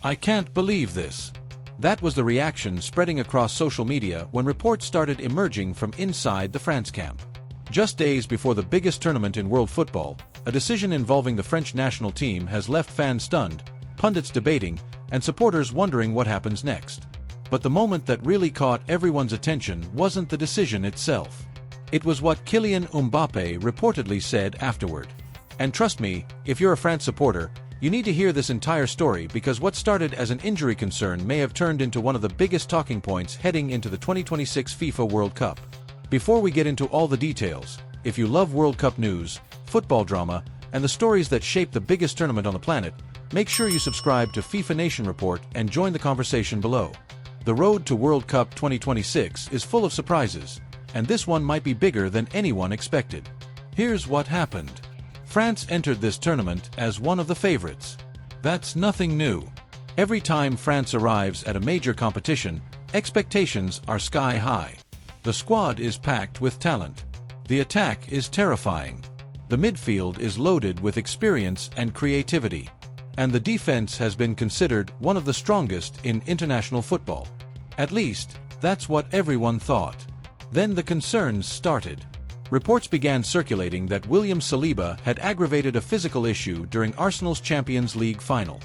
"I can't believe this." That was the reaction spreading across social media when reports started emerging from inside the France camp. Just days before the biggest tournament in world football, a decision involving the French national team has left fans stunned, pundits debating, and supporters wondering what happens next. But the moment that really caught everyone's attention wasn't the decision itself. It was what Kylian Mbappé reportedly said afterward. And trust me, if you're a France supporter, you need to hear this entire story, because what started as an injury concern may have turned into one of the biggest talking points heading into the 2026 FIFA World Cup. Before we get into all the details, if you love World Cup news, football drama, and the stories that shape the biggest tournament on the planet, make sure you subscribe to FIFA Nation Report and join the conversation below. The road to World Cup 2026 is full of surprises, and this one might be bigger than anyone expected. Here's what happened. France entered this tournament as one of the favorites. That's nothing new. Every time France arrives at a major competition, expectations are sky high. The squad is packed with talent. The attack is terrifying. The midfield is loaded with experience and creativity. And the defense has been considered one of the strongest in international football. At least, that's what everyone thought. Then the concerns started. Reports began circulating that William Saliba had aggravated a physical issue during Arsenal's Champions League final.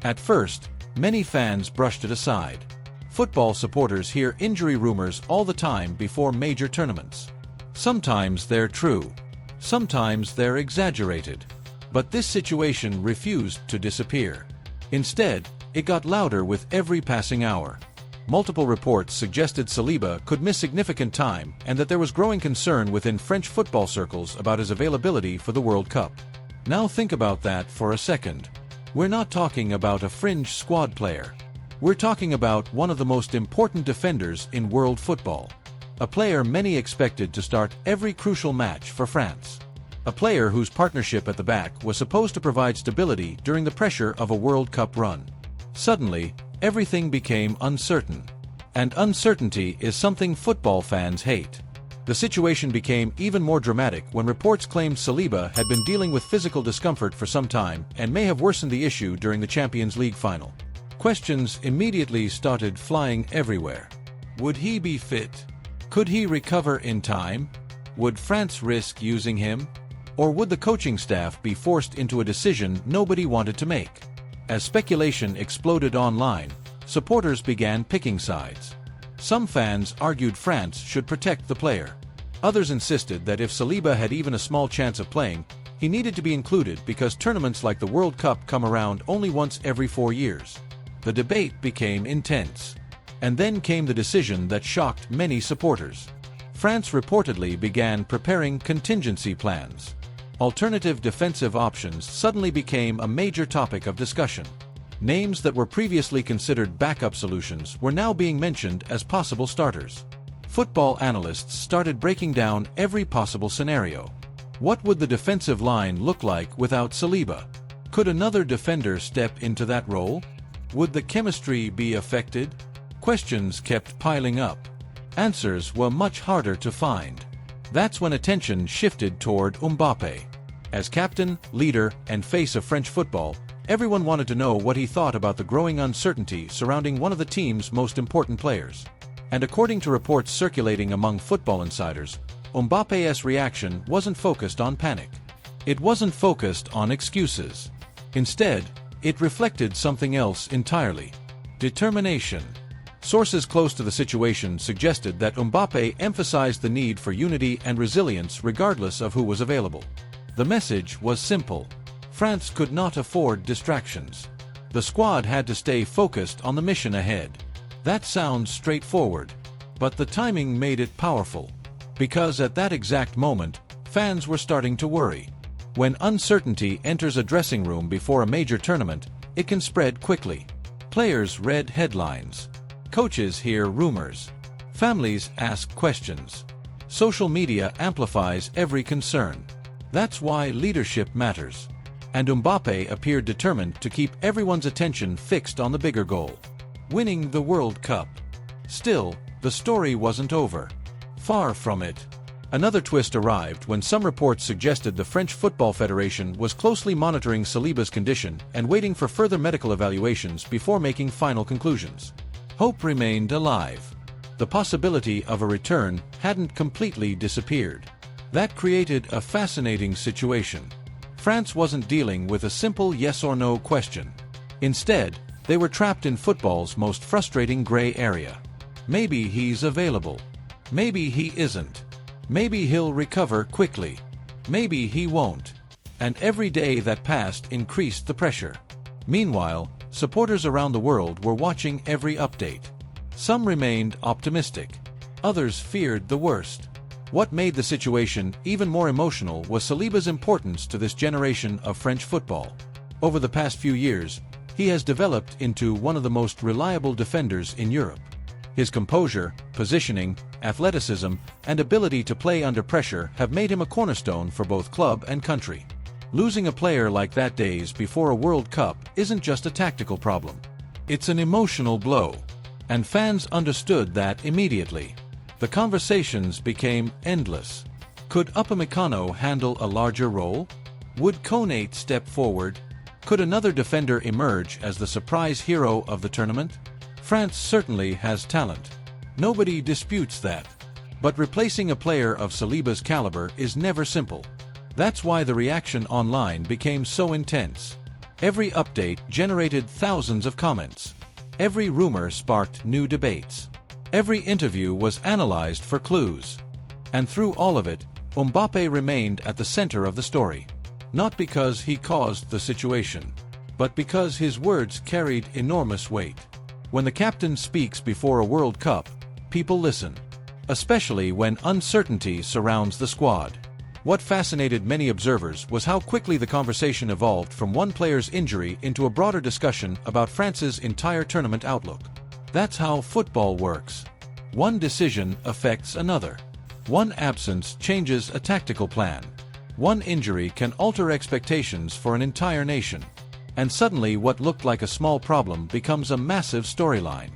At first, many fans brushed it aside. Football supporters hear injury rumors all the time before major tournaments. Sometimes they're true. Sometimes they're exaggerated. But this situation refused to disappear. Instead, it got louder with every passing hour. Multiple reports suggested Saliba could miss significant time and that there was growing concern within French football circles about his availability for the World Cup. Now think about that for a second. We're not talking about a fringe squad player. We're talking about one of the most important defenders in world football. A player many expected to start every crucial match for France. A player whose partnership at the back was supposed to provide stability during the pressure of a World Cup run. Suddenly, everything became uncertain. And uncertainty is something football fans hate. The situation became even more dramatic when reports claimed Saliba had been dealing with physical discomfort for some time and may have worsened the issue during the Champions League final. Questions immediately started flying everywhere. Would he be fit? Could he recover in time? Would France risk using him? Or would the coaching staff be forced into a decision nobody wanted to make? As speculation exploded online, supporters began picking sides. Some fans argued France should protect the player. Others insisted that if Saliba had even a small chance of playing, he needed to be included because tournaments like the World Cup come around only once every 4 years. The debate became intense. And then came the decision that shocked many supporters. France reportedly began preparing contingency plans. Alternative defensive options suddenly became a major topic of discussion. Names that were previously considered backup solutions were now being mentioned as possible starters. Football analysts started breaking down every possible scenario. What would the defensive line look like without Saliba? Could another defender step into that role? Would the chemistry be affected? Questions kept piling up. Answers were much harder to find. That's when attention shifted toward Mbappé. As captain, leader, and face of French football, everyone wanted to know what he thought about the growing uncertainty surrounding one of the team's most important players. And according to reports circulating among football insiders, Mbappé's reaction wasn't focused on panic. It wasn't focused on excuses. Instead, it reflected something else entirely: determination. Sources close to the situation suggested that Mbappé emphasized the need for unity and resilience regardless of who was available. The message was simple. France could not afford distractions. The squad had to stay focused on the mission ahead. That sounds straightforward, but the timing made it powerful. Because at that exact moment, fans were starting to worry. When uncertainty enters a dressing room before a major tournament, it can spread quickly. Players read headlines. Coaches hear rumors. Families ask questions. Social media amplifies every concern. That's why leadership matters. And Mbappé appeared determined to keep everyone's attention fixed on the bigger goal: winning the World Cup. Still, the story wasn't over. Far from it. Another twist arrived when some reports suggested the French Football Federation was closely monitoring Saliba's condition and waiting for further medical evaluations before making final conclusions. Hope remained alive. The possibility of a return hadn't completely disappeared. That created a fascinating situation. France wasn't dealing with a simple yes or no question. Instead, they were trapped in football's most frustrating gray area. Maybe he's available. Maybe he isn't. Maybe he'll recover quickly. Maybe he won't. And every day that passed increased the pressure. Meanwhile, supporters around the world were watching every update. Some remained optimistic. Others feared the worst. What made the situation even more emotional was Saliba's importance to this generation of French football. Over the past few years, he has developed into one of the most reliable defenders in Europe. His composure, positioning, athleticism, and ability to play under pressure have made him a cornerstone for both club and country. Losing a player like that days before a World Cup isn't just a tactical problem. It's an emotional blow. And fans understood that immediately. The conversations became endless. Could Upamecano handle a larger role? Would Konate step forward? Could another defender emerge as the surprise hero of the tournament? France certainly has talent. Nobody disputes that. But replacing a player of Saliba's caliber is never simple. That's why the reaction online became so intense. Every update generated thousands of comments. Every rumor sparked new debates. Every interview was analyzed for clues. And through all of it, Mbappé remained at the center of the story. Not because he caused the situation, but because his words carried enormous weight. When the captain speaks before a World Cup, people listen. Especially when uncertainty surrounds the squad. What fascinated many observers was how quickly the conversation evolved from one player's injury into a broader discussion about France's entire tournament outlook. That's how football works. One decision affects another. One absence changes a tactical plan. One injury can alter expectations for an entire nation. And suddenly what looked like a small problem becomes a massive storyline.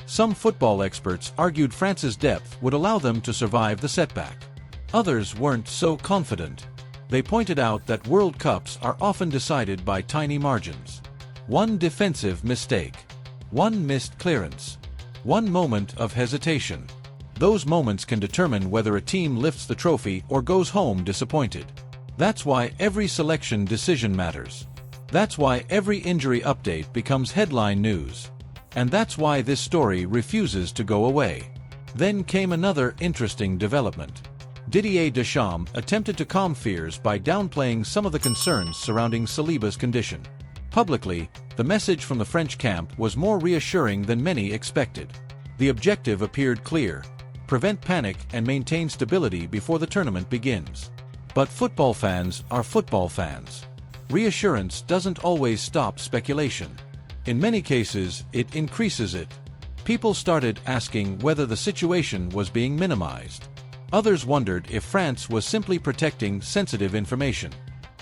Some football experts argued France's depth would allow them to survive the setback. Others weren't so confident. They pointed out that World Cups are often decided by tiny margins. One defensive mistake. One missed clearance. One moment of hesitation. Those moments can determine whether a team lifts the trophy or goes home disappointed. That's why every selection decision matters. That's why every injury update becomes headline news. And that's why this story refuses to go away. Then came another interesting development. Didier Deschamps attempted to calm fears by downplaying some of the concerns surrounding Saliba's condition. Publicly, the message from the French camp was more reassuring than many expected. The objective appeared clear: prevent panic and maintain stability before the tournament begins. But football fans are football fans. Reassurance doesn't always stop speculation. In many cases, it increases it. People started asking whether the situation was being minimized. Others wondered if France was simply protecting sensitive information.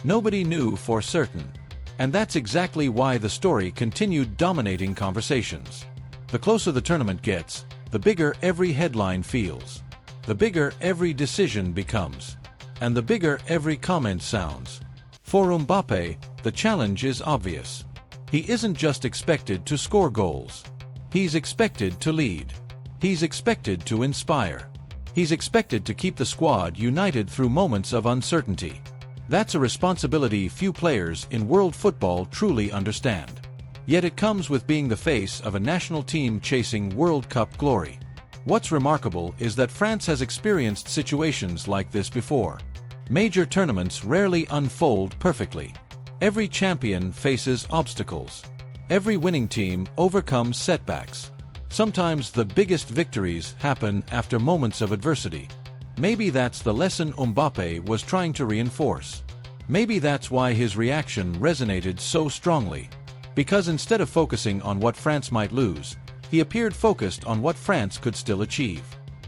Nobody knew for certain. And that's exactly why the story continued dominating conversations. The closer the tournament gets, the bigger every headline feels. The bigger every decision becomes. And the bigger every comment sounds. For Mbappé, the challenge is obvious. He isn't just expected to score goals. He's expected to lead. He's expected to inspire. He's expected to keep the squad united through moments of uncertainty. That's a responsibility few players in world football truly understand. Yet it comes with being the face of a national team chasing World Cup glory. What's remarkable is that France has experienced situations like this before. Major tournaments rarely unfold perfectly. Every champion faces obstacles. Every winning team overcomes setbacks. Sometimes the biggest victories happen after moments of adversity. Maybe that's the lesson Mbappé was trying to reinforce. Maybe that's why his reaction resonated so strongly. Because instead of focusing on what France might lose, he appeared focused on what France could still achieve.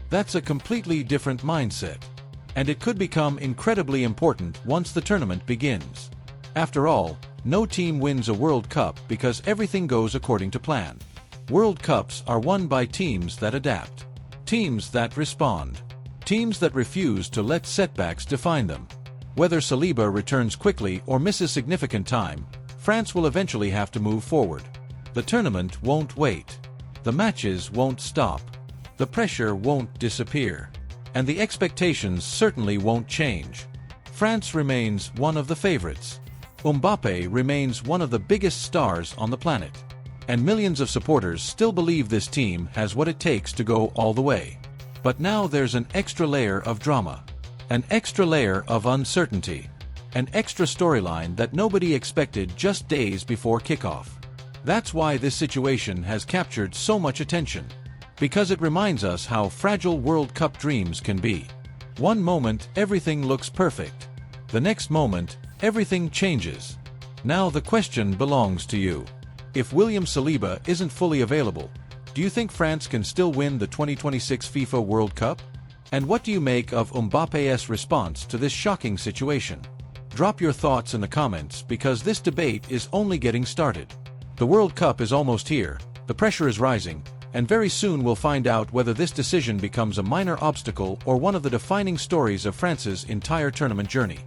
That's a completely different mindset. And it could become incredibly important once the tournament begins. After all, no team wins a World Cup because everything goes according to plan. World Cups are won by teams that adapt. Teams that respond. Teams that refuse to let setbacks define them. Whether Saliba returns quickly or misses significant time, France will eventually have to move forward. The tournament won't wait. The matches won't stop. The pressure won't disappear. And the expectations certainly won't change. France remains one of the favorites. Mbappe remains one of the biggest stars on the planet. And millions of supporters still believe this team has what it takes to go all the way. But now there's an extra layer of drama. An extra layer of uncertainty. An extra storyline that nobody expected just days before kickoff. That's why this situation has captured so much attention. Because it reminds us how fragile World Cup dreams can be. One moment, everything looks perfect. The next moment, everything changes. Now the question belongs to you. If William Saliba isn't fully available, do you think France can still win the 2026 FIFA World Cup? And what do you make of Mbappe's response to this shocking situation? Drop your thoughts in the comments because this debate is only getting started. The World Cup is almost here, the pressure is rising, and very soon we'll find out whether this decision becomes a minor obstacle or one of the defining stories of France's entire tournament journey.